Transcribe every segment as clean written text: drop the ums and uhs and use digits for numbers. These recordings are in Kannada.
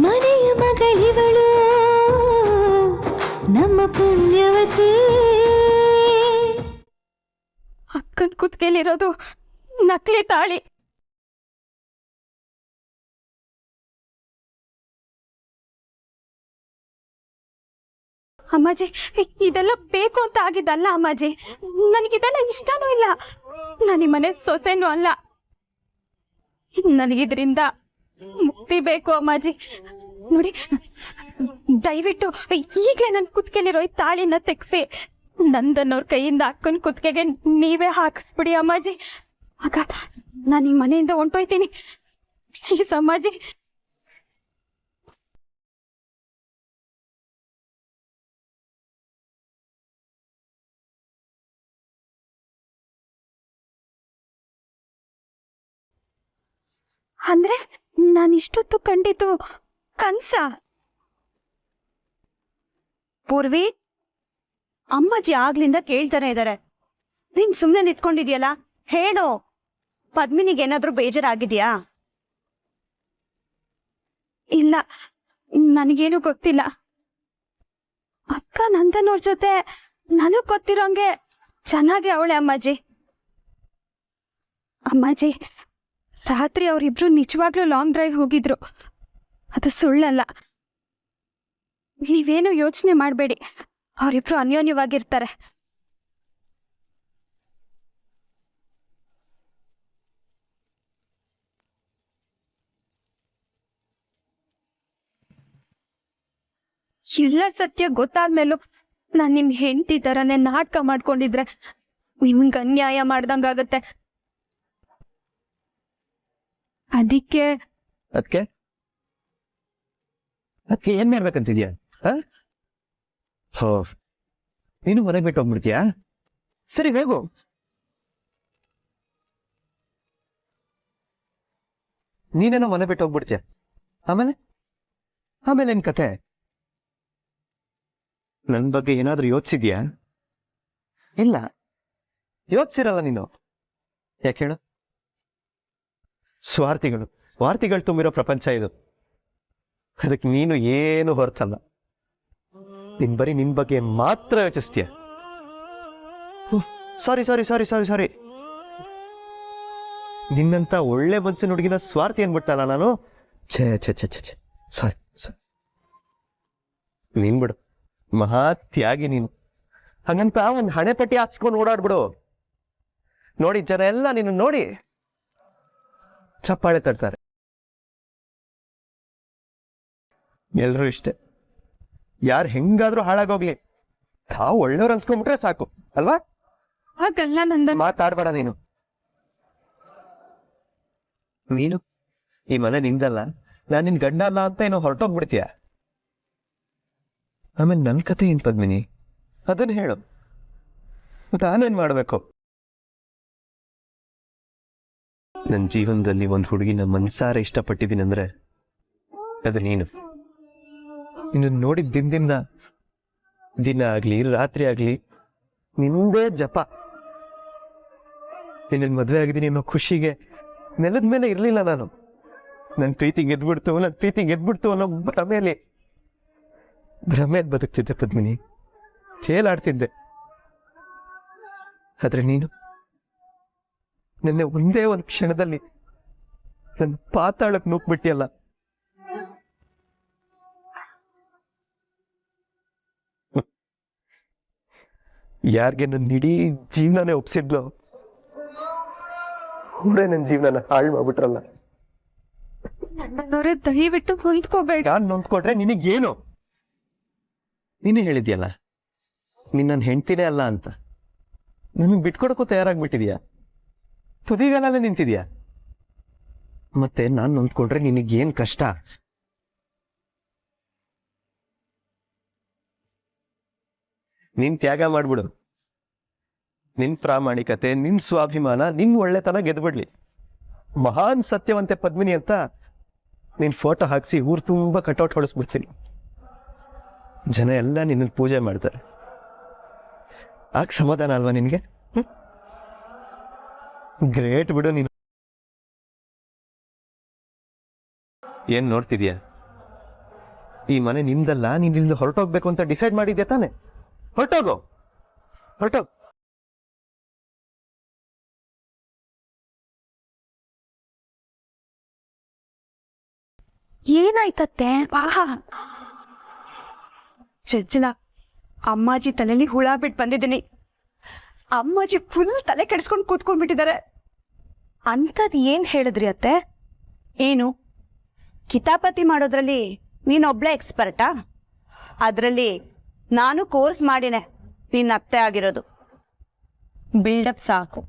ಮನೆಯ ಮಗಳಿವಳು ನಮ್ಮ ಪುಣ್ಯವತಿ. ಅಕ್ಕನ ಕುತ್ತಿಗೆಲಿರೋದು ನಕಲಿ ತಾಳಿ. ಅಮ್ಮಾಜಿ, ಇದೆಲ್ಲ ಬೇಕು ಅಂತ ಆಗಿದ್ದಲ್ಲ ಅಮ್ಮಾಜಿ. ನನಗಿದೆಲ್ಲ ಇಷ್ಟನೂ ಇಲ್ಲ. ನಾನು ಈ ಮನೆ ಸೊಸೆನೂ ಅಲ್ಲ. ನನಗಿದ್ರಿಂದ ಮುಕ್ತಿ ಬೇಕು ಅಮ್ಮಾಜಿ. ನೋಡಿ, ದಯವಿಟ್ಟು ಈಗಲೇ ನನ್ನ ಕುತ್ತಿಗೆಲಿರೋ ಈ ತಾಳಿನ ತೆಗೆಸಿ ನಂದನ್ನವ್ರ ಕೈಯಿಂದ ಅಕ್ಕನ ಕುತ್ತಿಗೆಗೆ ನೀವೇ ಹಾಕಿಸ್ಬಿಡಿ ಅಮ್ಮಾಜಿ. ಆಗ ನಾನು ಈ ಮನೆಯಿಂದ ಹೊಂಟೋಯ್ತೀನಿ. ಪ್ಲೀಸ್ ಅಮ್ಮಾಜಿ. ಅಂದ್ರೆ ನಾನಿಷ್ಟೊತ್ತು ಕಂಡಿದ್ದು ಕನ್ಸ? ಪೂರ್ವಿ, ಅಮ್ಮಾಜಿ ಆಗ್ಲಿಂದ ಕೇಳ್ತಾನೆ ಇದ್ದಾರೆ. ನೀನ್ ಸುಮ್ನೆ ನಿಂತ್ಕೊಂಡಿದ್ಯಲ್ಲ, ಹೇಳು. ಪದ್ಮಿನಿಗೆ ಏನಾದ್ರೂ ಬೇಜಾರಾಗಿದ್ಯಾ? ಇಲ್ಲ, ನನಗೇನು ಗೊತ್ತಿಲ್ಲ. ಅಕ್ಕ ನಂದನವ್ರ ಜೊತೆ ನನಗ್ ಗೊತ್ತಿರೋಂಗೆ ಚೆನ್ನಾಗಿ ಅವಳೆ ಅಮ್ಮಾಜಿ. ಅಮ್ಮಾಜಿ, ರಾತ್ರಿ ಅವರಿಬ್ರು ನಿಜವಾಗ್ಲೂ ಲಾಂಗ್ ಡ್ರೈವ್ ಹೋಗಿದ್ರು. ಅದು ಸುಳ್ಳಲ್ಲ. ನೀವೇನು ಯೋಚನೆ ಮಾಡಬೇಡಿ. ಅವರಿಬ್ರು ಅನ್ಯೋನ್ಯವಾಗಿರ್ತಾರೆ. ಎಲ್ಲ ಸತ್ಯ ಗೊತ್ತಾದ್ಮೇಲೂ ನಾನು ನಿಮ್ ಹೆಂಡತಿ ತರನೇ ನಾಟಕ ಮಾಡ್ಕೊಂಡಿದ್ರೆ ನಿಮ್ಗೆ ಅನ್ಯಾಯ ಮಾಡ್ದಂಗಾಗತ್ತೆ. ಅದಕ್ಕೆ ಏನ್ ಮಾಡ್ಬೇಕಂತಿದ್ಯಾ? ಹೋ, ನೀನು ಮನೆಗೆ ಬಿಟ್ಟು ಹೋಗ್ಬಿಡ್ತೀಯಾ? ಸರಿ, ಹೇಗು. ನೀನೇನೋ ಮನೆ ಬಿಟ್ಟು ಹೋಗ್ಬಿಡ್ತೀಯ. ಆಮೇಲೆ ಆಮೇಲೆ ಏನ್ ಕತೆ? ನನ್ ಬಗ್ಗೆ ಏನಾದ್ರೂ ಯೋಚಿಸಿದ್ಯಾ? ಇಲ್ಲ, ಯೋಚಿಸಿರಲ್ಲ ನೀನು. ಯಾಕೆ ಹೇಳು? ಸ್ವಾರ್ಥಿಗಳು ತುಂಬಿರೋ ಪ್ರಪಂಚ ಇದು. ಅದಕ್ಕೆ ನೀನು ಏನು ಹೊರತಲ್ಲ. ಬರೀ ನಿನ್ ಬಗ್ಗೆ ಮಾತ್ರ ಯೋಚಿಸ್ತೀಯ. ಸಾರಿ, ನಿನ್ನಂತ ಒಳ್ಳೆ ಮನ್ಸಿನ ಹುಡುಗಿನ ಸ್ವಾರ್ಥಿ ಅನ್ಬಿಟ್ಟಲ್ಲ ನಾನು. ಛೇ, ಸಾರಿ. ನೀನ್ ಬಿಡು, ಮಹಾ ತ್ಯಾಗಿ ನೀನು. ಹಂಗಂತ ಒಂದ್ ಹಣೆ ಪಟ್ಟಿ ಹಾಕ್ಸ್ಕೊಂಡು ಓಡಾಡ್ಬಿಡು. ನೋಡಿ, ಜನ ಎಲ್ಲ ನೀನು ನೋಡಿ ಚಪ್ಪಾಳೆ ತಡ್ತಾರೆ. ಎಲ್ರೂ ಇಷ್ಟೇ, ಯಾರು ಹೆಂಗಾದ್ರೂ ಹಾಳಾಗೋಗ್ಲಿ, ತಾವು ಒಳ್ಳೆಯವ್ರು ಅನ್ಸ್ಕೊಂಡ್ಬಿಟ್ರೆ ಸಾಕು ಅಲ್ವಾ? ಹಾಗಲ್ಲ ನಂದನ್. ಮಾತಾಡ್ಬೇಡ ನೀನು. ಈ ಮನೆ ನಿಂದಲ್ಲ, ನಾನು ನಿನ್ ಗಂಡ ಅಲ್ಲ ಅಂತ ಏನೋ ಹೊರಟೋಗ್ಬಿಡ್ತೀಯ. ಆಮೇಲೆ ನನ್ ಕತೆ ಏನ್ ಪದ್ಮಿನಿ? ಅದನ್ನ ಹೇಳು. ನಾನೇನ್ ಮಾಡ್ಬೇಕು? ನನ್ನ ಜೀವನದಲ್ಲಿ ಒಂದು ಹುಡುಗಿನ ಮನ್ಸಾರ ಇಷ್ಟಪಟ್ಟಿದ್ದೀನಿ ಅಂದ್ರೆ ಅದು ನೀನು. ಇನ್ನು ನೋಡಿದ ದಿನದಿಂದ ದಿನ ಆಗ್ಲಿ ರಾತ್ರಿ ಆಗ್ಲಿ ನಿಂದೇ ಜಪ. ನಿನ್ನ ಮದುವೆ ಆಗಿದ್ದೀನಿ ಅನ್ನೋ ಖುಷಿಗೆ ನೆಲದ ಮೇಲೆ ಇರ್ಲಿಲ್ಲ ನಾನು. ನನ್ನ ಪ್ರೀತಿ ಗೆದ್ಬಿಡ್ತು ಅನ್ನೋ ಭ್ರಮೇಲಿ ಬದುಕ್ತಿದ್ದೆ ಪದ್ಮಿನಿ, ತೇಲಾಡ್ತಿದ್ದೆ. ಆದ್ರೆ ನೀನು ನಿನ್ನೆ ಒಂದೇ ಒಂದು ಕ್ಷಣದಲ್ಲಿ ನನ್ನ ಪಾತಾಳಕ್ಕೆ ನೂಕ್ಬಿಟ್ಟಿಯಲ್ಲ. ಯಾರಿಗೆ ನನ್ನ ಇಡೀ ಜೀವನನೇ ಒಪ್ಸಿದ್ಲು ಅವರೇ ನನ್ನ ಜೀವನನ ಹಾಳು ಮಾಡ್ಬಿಟ್ರಲ್ಲ. ದಯವಿಟ್ಟು ಹೊಂದ್ಕೋಬೇಡ. ನಾನು ನೊಂದ್ಕೊಟ್ರೆ ನಿನಗೇನು? ನೀನೇ ಹೇಳಿದ್ಯಲ್ಲ ನೀನ್ ನನ್ನ ಹೆಂಡ್ತಿನೇ ಅಲ್ಲ ಅಂತ. ನನಗೆ ಬಿಟ್ಕೊಡಕ್ಕೂ ತಯಾರಾಗ್ಬಿಟ್ಟಿದ್ಯಾ, ತುದಿಗಾಲಲ್ಲೇ ನಿಂತಿದ್ಯಾ. ಮತ್ತೆ ನಾನು ನೊಂದ್ಕೊಂಡ್ರೆ ನಿನಗೇನ್ ಕಷ್ಟ? ನೀನ್ ತ್ಯಾಗ ಮಾಡ್ಬಿಡು. ನಿನ್ ಪ್ರಾಮಾಣಿಕತೆ, ನಿನ್ ಸ್ವಾಭಿಮಾನ, ನಿನ್ ಒಳ್ಳೆತನ ಗೆದ್ಬಿಡ್ಲಿ. ಮಹಾನ್ ಸತ್ಯವಂತೆ ಪದ್ಮಿನಿ ಅಂತ ನಿನ್ ಫೋಟೋ ಹಾಕ್ಸಿ ಊರು ತುಂಬಾ ಕಟೌಟ್ ಹೊಡೆಸ್ಬಿಡ್ತೀನಿ. ಜನ ಎಲ್ಲ ನಿನ್ನ ಪೂಜೆ ಮಾಡ್ತಾರೆ. ಆಗ ಸಮಾಧಾನ ಅಲ್ವಾ ನಿನ್ಗೆ? ಗ್ರೇಟ್ ಬಿಡು ನೀನು. ಏನ್ ನೋಡ್ತಿದ್ಯಾ? ಈ ಮನೆ ನಿಮ್ದಲ್ಲ, ನೀನ್ ಇಲ್ಲಿಂದ ಹೊರಟೋಗ್ಬೇಕು ಅಂತ ಡಿಸೈಡ್ ಮಾಡಿದ್ಯಾ ತಾನೆ? ಹೊರಟೋಗು, ಹೊರಟೋಗ್. ಏನಾಯ್ತತ್ತೆ? ಚಜ್ಜಲ, ಅಮ್ಮಾಜಿ ತಲೆಯಲ್ಲಿ ಹುಳ ಬಿಟ್ಟು ಬಂದಿದ್ದೀನಿ. ಅಮ್ಮಾಜಿ ಫುಲ್ ತಲೆ ಕೆಡಿಸ್ಕೊಂಡು ಕೂತ್ಕೊಂಡ್ಬಿಟ್ಟಿದ್ದಾರೆ. ಅಂಥದ್ದು ಏನ್ ಹೇಳಿದ್ರಿ ಅತ್ತೆ? ಏನು, ಕಿತಾಪತಿ ಮಾಡೋದ್ರಲ್ಲಿ ನೀನೊಬ್ಳೆ ಎಕ್ಸ್ಪರ್ಟಾ? ಅದರಲ್ಲಿ ನಾನು ಕೋರ್ಸ್ ಮಾಡಿನೆ, ನಿನ್ನ ಅತ್ತೆ ಆಗಿರೋದು. ಬಿಲ್ಡಪ್ ಸಾಕು.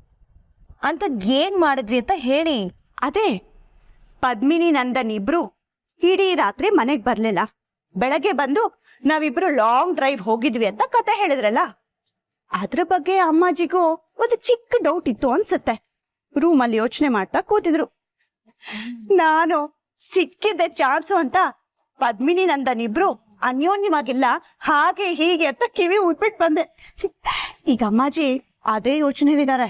ಅಂಥದ್ದು ಏನ್ ಮಾಡಿದ್ರಿ ಅಂತ ಹೇಳಿ. ಅದೇ ಪದ್ಮಿನಿ ನಂದನ್ ಇಬ್ರು ಇಡೀ ರಾತ್ರಿ ಮನೆಗೆ ಬರ್ಲಿಲ್ಲ. ಬೆಳಗ್ಗೆ ಬಂದು ನಾವಿಬ್ರು ಲಾಂಗ್ ಡ್ರೈವ್ ಹೋಗಿದ್ವಿ ಅಂತ ಕತೆ ಹೇಳಿದ್ರಲ್ಲ, ಅದ್ರ ಬಗ್ಗೆ ಅಮ್ಮಾಜಿಗೂ ಒಂದು ಚಿಕ್ಕ ಡೌಟ್ ಇತ್ತು ಅನ್ಸತ್ತೆ. ರೂಮಲ್ಲಿ ಯೋಚನೆ ಮಾಡ್ತಾ ಕೂತಿದ್ರು. ನಾನು ಸಿಕ್ಕಿದ್ದೆ ಚಾನ್ಸು ಅಂತ ಪದ್ಮಿನಿ ನಂದನ್ ಇಬ್ರು ಅನ್ಯೋನ್ಯವಾಗಿಲ್ಲ, ಹಾಗೆ ಹೀಗೆ ಅಂತ ಕಿವಿ ಊದ್ಬಿಟ್ಟು ಬಂದೆ. ಈಗ ಅಮ್ಮಾಜಿ ಅದೇ ಯೋಚನೆಲಿದ್ದಾರೆ.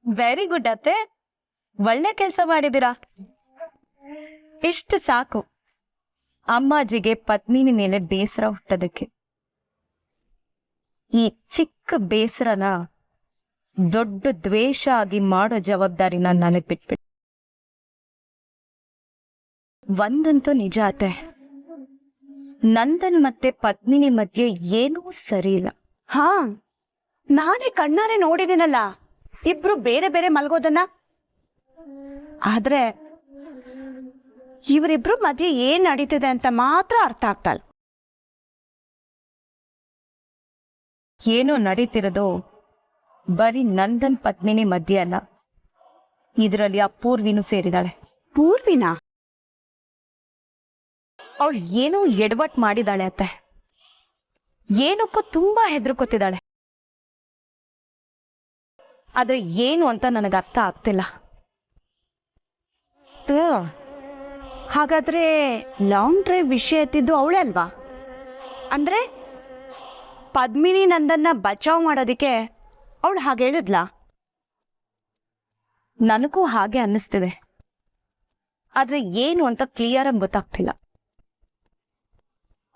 ವೆರಿ ಗುಡ್ ಅತ್ತೆ, ಒಳ್ಳೆ ಕೆಲಸ ಮಾಡಿದಿರಾ. ಇಷ್ಟು ಸಾಕು ಅಮ್ಮಾಜಿಗೆ ಪದ್ಮಿನಿ ಮೇಲೆ ಬೇಸರ ಹುಟ್ಟೋದಕ್ಕೆ. ಈ ಚಿಕ್ಕ ಬೇಸರನ ದೊಡ್ಡ ದ್ವೇಷ ಆಗಿ ಮಾಡೋ ಜವಾಬ್ದಾರಿನ ನನಗೆ ಬಿಟ್ಬಿಟ್ಟು. ಒಂದಂತೂ ನಿಜ ಅತ್ತೆ, ನಂದನ್ ಮತ್ತೆ ಪದ್ಮಿನಿ ಮಧ್ಯೆ ಏನೂ ಸರಿ ಇಲ್ಲ. ಹಾ, ನಾನೇ ಕಣ್ಣಾರೆ ನೋಡಿದ್ದೀನಲ್ಲ ಇಬ್ರು ಬೇರೆ ಬೇರೆ ಮಲ್ಗೋದನ್ನ. ಆದ್ರೆ ಇವರಿಬ್ರು ಮಧ್ಯೆ ಏನ್ ನಡೀತಿದೆ ಅಂತ ಮಾತ್ರ ಅರ್ಥ ಆಗ್ತಲ್ಲ. ಏನೋ ನಡೀತಿರೋದು ಬರೀ ನಂದನ್ ಪದ್ಮಿನಿ ಮಧ್ಯೆ ಅಲ್ಲ, ಇದರಲ್ಲಿ ಆ ಪೂರ್ವಿನೂ ಸೇರಿದಾಳೆ. ಪೂರ್ವಿನ? ಅವಳು ಏನೋ ಎಡವಟ್ ಮಾಡಿದಾಳೆ ಅತ್ತೆ. ಏನಕ್ಕೂ ತುಂಬಾ ಹೆದರ್ಕೋತಿದ್ದಾಳೆ. ಆದ್ರೆ ಏನು ಅಂತ ನನಗೆ ಅರ್ಥ ಆಗ್ತಿಲ್ಲ. ಹಾಗಾದ್ರೆ ಲಾಂಗ್ ಡ್ರೈವ್ ವಿಷಯ ಎತ್ತಿದ್ದು ಅವಳೇ ಅಲ್ವಾ? ಅಂದ್ರೆ ಪದ್ಮಿನಿ ನಂದನ್ನ ಬಚಾವ್ ಮಾಡೋದಿಕ್ಕೆ ಅವಳು ಹಾಗೆ ಹೇಳಿದ್ಲ? ನನಗೂ ಹಾಗೆ ಅನ್ನಿಸ್ತಿದೆ, ಆದ್ರೆ ಏನು ಅಂತ ಕ್ಲಿಯರ್ ಆಗಿ ಗೊತ್ತಾಗ್ತಿಲ್ಲ.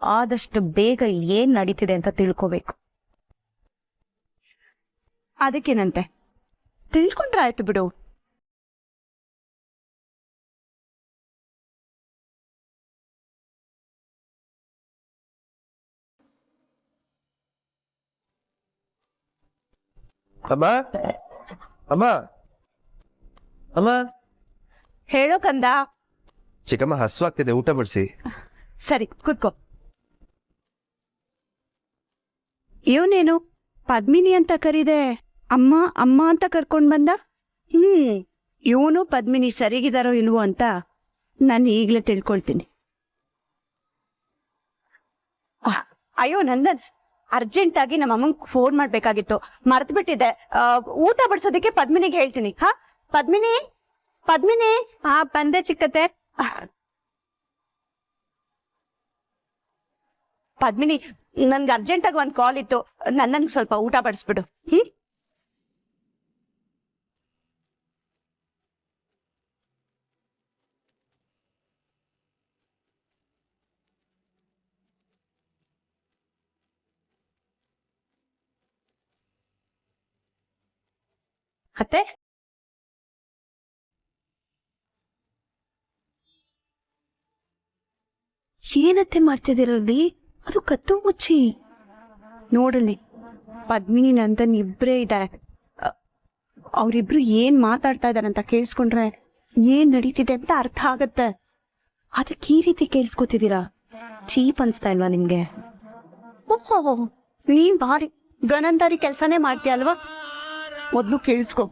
ಆದಷ್ಟು ಬೇಗ ಏನ್ ನಡೀತಿದೆ ಅಂತ ತಿಳ್ಕೋಬೇಕು. ಅದಕ್ಕೇನಂತೆ, ತಿಳ್ಕೊಂಡ್ರೆ ಆಯ್ತು ಬಿಡು. ಅಮ್ಮ, ಅಮ್ಮ, ಅಮ್ಮ. ಹೇಳೋ ಕಂದ. ಚಿಕ್ಕಮ್ಮ ಹಸುವಾಗ್ತಿದೆ, ಊಟ ಬಡಿಸಿ. ಸರಿ, ಕೂತ್ಕೋ. ಇವನೇನು ಪದ್ಮಿನಿ ಅಂತ ಕರೀದೆ ಅಮ್ಮ ಅಮ್ಮ ಅಂತ ಕರ್ಕೊಂಡ್ ಬಂದ? ಇವನು ಪದ್ಮಿನಿ ಸರಿಗಿದಾರೋ ಇಲ್ವೋ ಅಂತ ನಾನು ಈಗಲೇ ತಿಳ್ಕೊಳ್ತೀನಿ. ಅಯ್ಯೋ ನಂದನ್, ಅರ್ಜೆಂಟ್ ಆಗಿ ನಮ್ಮ ಅಮ್ಮಂಗೆ ಫೋನ್ ಮಾಡ್ಬೇಕಾಗಿತ್ತು, ಮರ್ತು ಬಿಟ್ಟಿದ್ದೆ. ಊಟ ಬಡಿಸೋದಕ್ಕೆ ಪದ್ಮಿನಿಗೆ ಹೇಳ್ತೀನಿ. ಹಾ ಪದ್ಮಿನಿ, ಪದ್ಮಿನಿ. ಬಂದೆ ಚಿಕ್ಕತೆ. ಪದ್ಮಿನಿ, ನನ್ಗೆ ಅರ್ಜೆಂಟ್ ಆಗಿ ಒಂದು ಕಾಲ್ ಇತ್ತು, ನನ್ನನ್ನು ಸ್ವಲ್ಪ ಊಟ ಬಡಿಸ್ಬಿಡು. ಅತ್ತೆ, ಏನತ್ತೆ ಮಾಡ್ತಿದ್ದೀರಲ್ಲಿ? ಅದು ಕತ್ತು ಮುಚ್ಚಿ. ನೋಡಲಿ, ಪದ್ಮಿನಿ ನಂದನ್ ಇಬ್ಬರೇ ಇದ್ದಾರೆ. ಅವರಿಬ್ರು ಏನ್ ಮಾತಾಡ್ತಾ ಇದಾರೆ ಅಂತ ಕೇಳಿಸ್ಕೊಂಡ್ರೆ ಏನ್ ನಡೀತಿದೆ ಅಂತ ಅರ್ಥ ಆಗತ್ತೆ. ಅದಕ್ಕೆ ಈ ರೀತಿ ಕೇಳಿಸ್ಕೊತಿದ್ದೀರಾ? ಚೀಪ್ ಅನ್ಸ್ತಾ ಇಲ್ವಾ ನಿಮ್ಗೆ? ಓಹೋ, ನೀನ್ ಭಾರಿ ಗಣಂದಾರಿ ಕೆಲಸನೇ ಮಾಡ್ತೀಯ ಅಲ್ವಾ? ಮೊದ್ಲು ಕೇಳಿಸ್ಕೊ.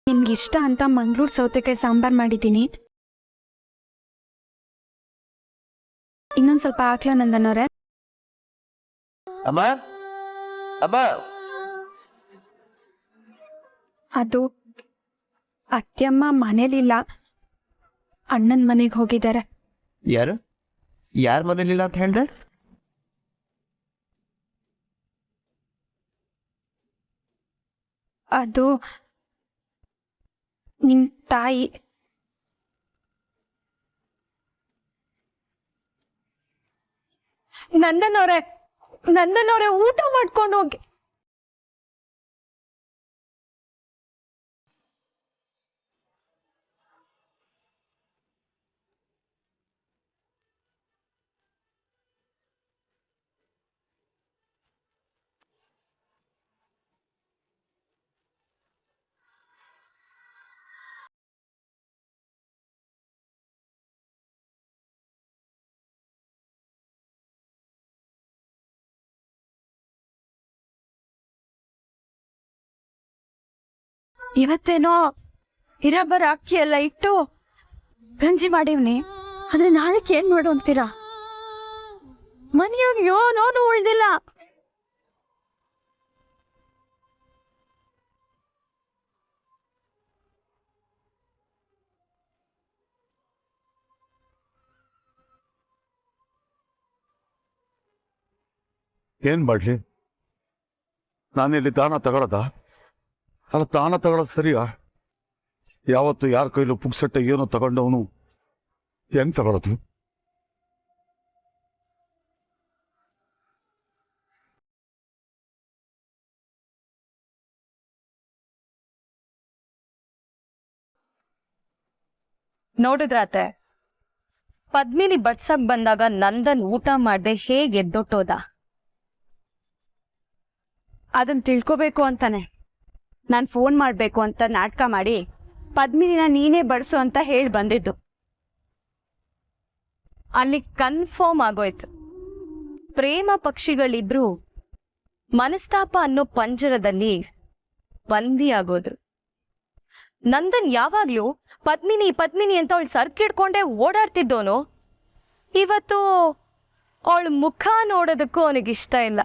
ನಿಮ್ಗೆ ಇಷ್ಟ ಅಂತ ಮಂಗಳೂರು ಸೌತೆಕಾಯಿ ಸಾಂಬಾರ್ ಮಾಡಿದ್ದೀನಿ. ಇನ್ನೊಂದು ಸ್ವಲ್ಪ ಹಾಕ್ಲಾ ನಂದನವ್ರೆ? ಅಮ್ಮ, ಅಮ್ಮ. ಅದು ಅತ್ತೆಯಮ್ಮ ಮನೇಲಿಲ್ಲ, ಅಣ್ಣನ ಮನೆಗೆ ಹೋಗಿದ್ದಾರೆ. ಯಾರು? ಯಾರ ಮನೇಲಿಲ್ಲ ಅಂತ ಹೇಳ್ದೆ? ಅದು ನಿಮ್ ತಾಯಿ. ನಂದನವ್ರೆ ಊಟ ಮಾಡ್ಕೊಂಡು ಹೋಗಿ. ಇವತ್ತೇನೋ ಇರಬ್ಬರ ಅಕ್ಕಿ ಎಲ್ಲ ಇಟ್ಟು ಗಂಜಿ ಮಾಡೀವ್ನಿ, ಆದ್ರೆ ನಾಳೆಗೆ ಏನ್ ಮಾಡು ಅಂತೀರಾ? ಮನೆಯಾಗ ಯೋನೋನು ಉಳ್ದಿಲ್ಲ. ಏನ್ ಮಾಡ್ಲಿ? ನಾನಿಲ್ಲಿ ದಾನ ತಗೊಳದ? ಅಲ್ಲ, ದಾನ ತಗೊಳ್ಳೋದು ಸರಿಯಾ? ಯಾವತ್ತು ಯಾರ ಕೈಲೂ ಪುಕ್ಸಟ್ಟೆ ಏನೋ ತಗೊಂಡವನು ಹೆಂಗ್ ತಗೊಳೋದು? ನೋಡಿದ್ರಾತೆ, ಪದ್ಮಿನಿ ಬಡ್ಸಕ್ ಬಂದಾಗ ನಂದನ್ ಊಟ ಮಾಡ್ದೆ ಹೇಗೆ ಎದ್ದೊಟ್ಟೋದ? ಅದನ್ನ ತಿಳ್ಕೊಬೇಕು ಅಂತಾನೆ ನಾನು ಫೋನ್ ಮಾಡಬೇಕು ಅಂತ ನಾಟಕ ಮಾಡಿ ಪದ್ಮಿನಿನ ನೀನೇ ಬಡಿಸು ಅಂತ ಹೇಳಿ ಬಂದಿದ್ದು. ಅಲ್ಲಿ ಕನ್ಫರ್ಮ್ ಆಗೋಯ್ತು, ಪ್ರೇಮ ಪಕ್ಷಿಗಳಿಬ್ರು ಮನಸ್ತಾಪ ಅನ್ನೋ ಪಂಜರದಲ್ಲಿ ಬಂದಿಯಾಗೋದ್ರು. ನಂದನ್ ಯಾವಾಗ್ಲೂ ಪದ್ಮಿನಿ ಪದ್ಮಿನಿ ಅಂತ ಅವಳು ಸರ್ಕಿಡ್ಕೊಂಡೆ ಓಡಾಡ್ತಿದ್ದೋನು, ಇವತ್ತು ಅವಳ ಮುಖ ನೋಡೋದಕ್ಕೂ ಅವನಿಗಿಷ್ಟ ಇಲ್ಲ.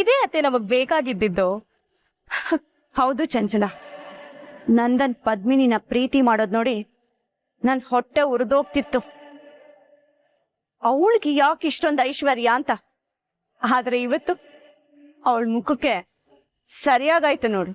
ಇದೇ ಅತ್ತೆ ನಮಗ್ ಬೇಕಾಗಿದ್ದಿದ್ದು. ಹೌದು ಚಂಚಲ, ನಂದನ್ ಪದ್ಮಿನಿನ ಪ್ರೀತಿ ಮಾಡೋದ್ ನೋಡಿ ನನ್ ಹೊಟ್ಟೆ ಉರಿದೋಗ್ತಿತ್ತು. ಅವಳಿಗೆ ಯಾಕೆ ಇಷ್ಟೊಂದು ಐಶ್ವರ್ಯ ಅಂತ. ಆದ್ರೆ ಇವತ್ತು ಅವಳ ಮುಖಕ್ಕೆ ಸರಿಯಾಗಾಯ್ತು ನೋಡು.